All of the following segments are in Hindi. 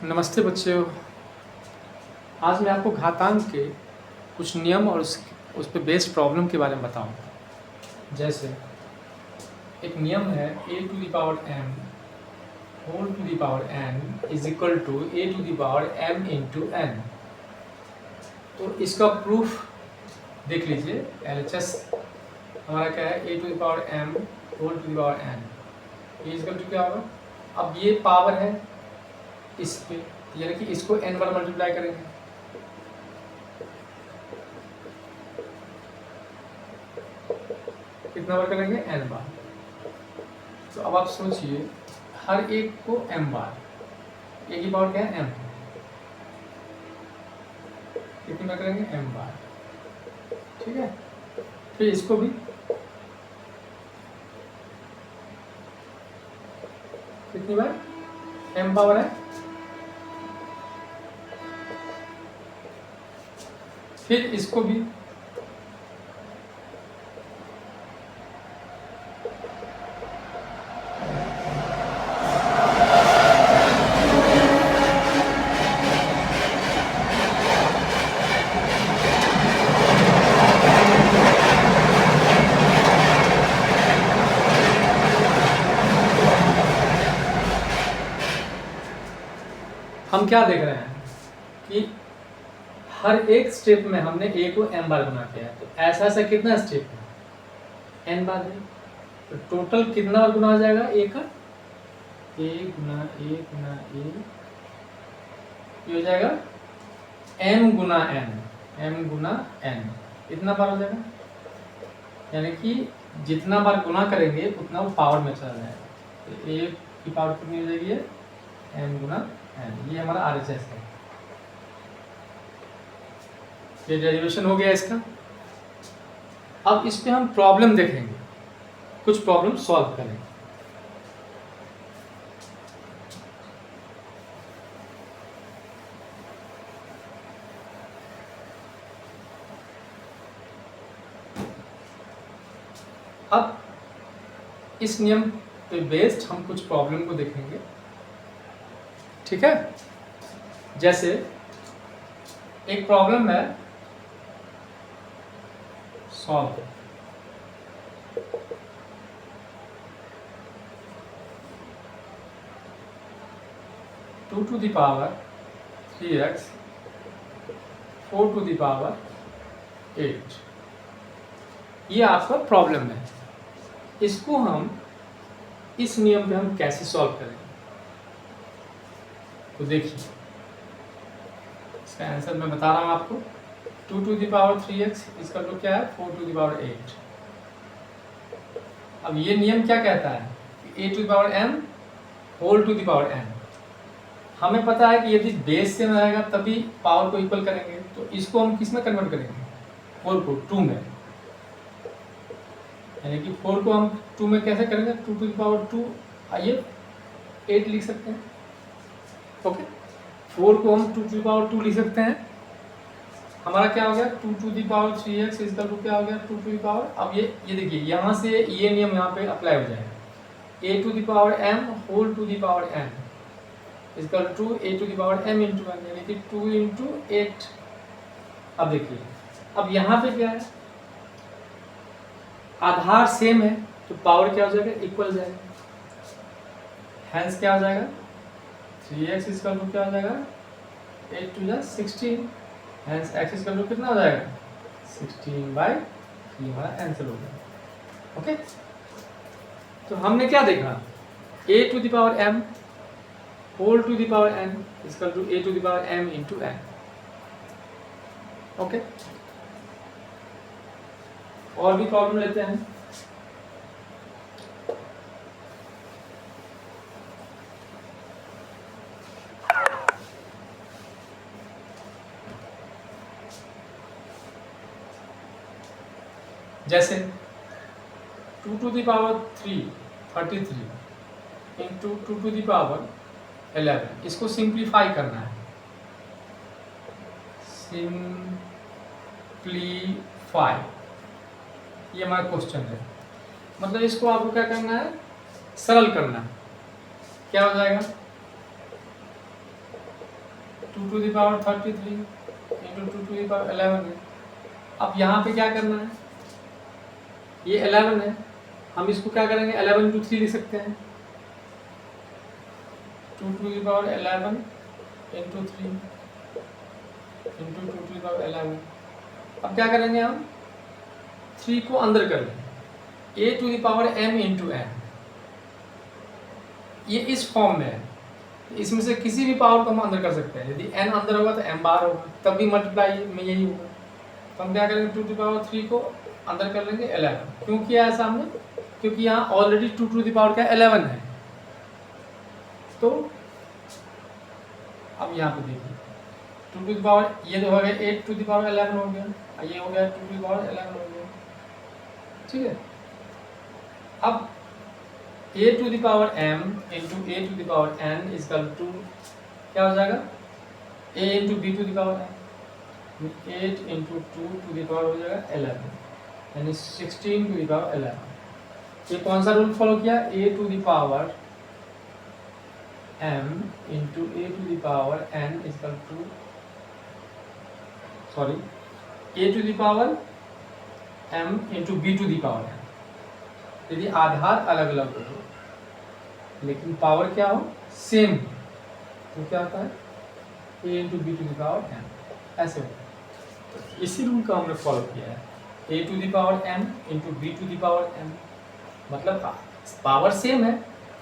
नमस्ते बच्चों। आज मैं आपको घातांक के कुछ नियम और उस पे बेस्ड प्रॉब्लम के बारे में बताऊंगा। जैसे एक नियम है a to the power m whole to the power n is equal to a to the power m into n। तो इसका प्रूफ देख लीजिए। LHS हमारा क्या है, a to the power m whole to the power n is equal to क्या होगा। अब ये पावर है इस पे, यानी कि इसको n बार मल्टीप्लाई करेंगे। कितना बार करेंगे? n बार। तो अब आप सोचिए, हर एक को m बार, एक ही पावर क्या है? m। कितनी बार करेंगे? m बार। ठीक है, फिर इसको भी कितनी बार? m पावर है। फिर इसको भी हम क्या देख रहे हैं कि हर एक स्टेप में हमने a को m बार गुना किया है। तो ऐसा ऐसा कितना स्टेप है? n बार है। तो टोटल कितना बार गुना हो जाएगा a का? a Guna a Guna a, ये हो जाएगा m गुना n। इतना बार हो जाएगा, यानी कि जितना बार गुना करेंगे उतना वो पावर में चला जाएगा। तो a की पावर कितनी हो जाएगी? m गुना n। ये हमारा RHS है। ये डेरिवेशन हो गया इसका। अब इस पे हम प्रॉब्लम देखेंगे, कुछ प्रॉब्लम सॉल्व करेंगे। अब इस नियम पे बेस्ड हम कुछ प्रॉब्लम को देखेंगे। ठीक है, जैसे एक प्रॉब्लम है, solve 2 to the power 3x 4 to the power 8। ये आपका प्रॉब्लम है। इसको हम इस नियम पे हम कैसे सॉल्व करेंगे, तो देखिए इसका आंसर मैं बता रहा हूं आपको। 2 to the power 3x इसका तो क्या है? 4 to the power 8। अब ये नियम क्या कहता है? a to the power m whole to the power n। हमें पता है कि यदि बेस सेम रहेगा तभी पावर को इक्वल करेंगे। तो इसको हम किस में कन्वर्ट करेंगे? 4 को 2 में, यानी कि 4 को हम 2 में कैसे करेंगे? 2 to the power 2, आइए 8 लिख सकते हैं। ओके, 4 को हम 2 to the power 2 लिख सकते हैं। हमारा क्या हो गया? 2 to the power 3x इसका तो क्या हो गया? 2 to the power। अब ये देखिए, यहाँ से ये नियम यहाँ पे अप्लाई हो जाएगा। a to the power m whole to the power n इसका 2 a to the power m into n, यानी कि 2 इंटू 8। अब देखिए, अब यहाँ पे क्या है? आधार सेम है तो पावर क्या हो जाएगा? इक्वल जाएगा। हैंस क्या हो जाएगा? 3x इसका तो क्या हो जाएगा? 8 to the 16। हैंस x इसका तो कितना हो जाएगा? 16/3। हमारा आंसर हो गया। ओके, तो हमने क्या देखा? a to the power m whole to the power n इसका to a to the power m into n। Okay, और भी प्रॉब्लम लेते हैं। जैसे 2 to the power 3 33 into 2 to the power 11, इसको सिंप्लीफाई करना है। सिंप्लीफाई, ये हमारा क्वेश्चन है। मतलब इसको आपको क्या करना है? सरल करना है। क्या हो जाएगा? 2 to the power 33 into 2 to the power 11 है। अब यहाँ पे क्या करना है, ये 11 है, हम इसको क्या करेंगे 11 इंटू 3 लिख सकते हैं, 2 to the power 11 into 3 into 2 to the power 11। अब क्या करेंगे हम 3 को अंदर कर लेंगे, a to the power m into n, ये इस फॉर्म में है, इसमें से किसी भी पावर को हम अंदर कर सकते हैं। यदि n अंदर होगा तो m बाहर होगा, तब भी मल्टीप्लाई में यही होगा। तो हम क्या करेंगे 2 टू द पावर 3 को अंदर कर लेंगे 11। क्यों किया है सामने, क्योंकि यहाँ ऑलरेडी 2 टू द पावर क्या 11 है। तो अब यहाँ पे देखिए 2 टू द पावर, ये जो हो गया 8 टू द पावर 11 हो गया, ये हो गया 2 टू द पावर 11 हो गया, ठीक है। अब a to the power m into a to the power n is equal to क्या हो जाएगा a into b to the power n, 8 into 2 to the power हो जाएगा 11, यानी 16 टू द पावर 11। ये कौन सा रूल फॉलो किया, a to the power m into a to the power n is equal to, sorry, a to the power m into b to the power n। यदि आधार अलग अलग हो लेकिन पावर क्या हो सेम, तो क्या होता है a into B to the power m, ऐसे हो। इसी रूल का हमने फॉलो किया है, a to the power m into B to the power m, मतलब पावर सेम है,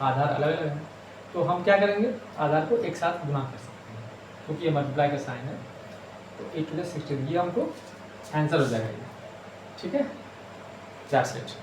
आधार अलग अलग है, तो हम क्या करेंगे आधार को एक साथ गुणा कर सकते हैं, क्योंकि ये मल्टीप्लाई का साइन है। तो a टू द 16 ये हमको आंसर हो जाएगा ये, ठीक है। That's it.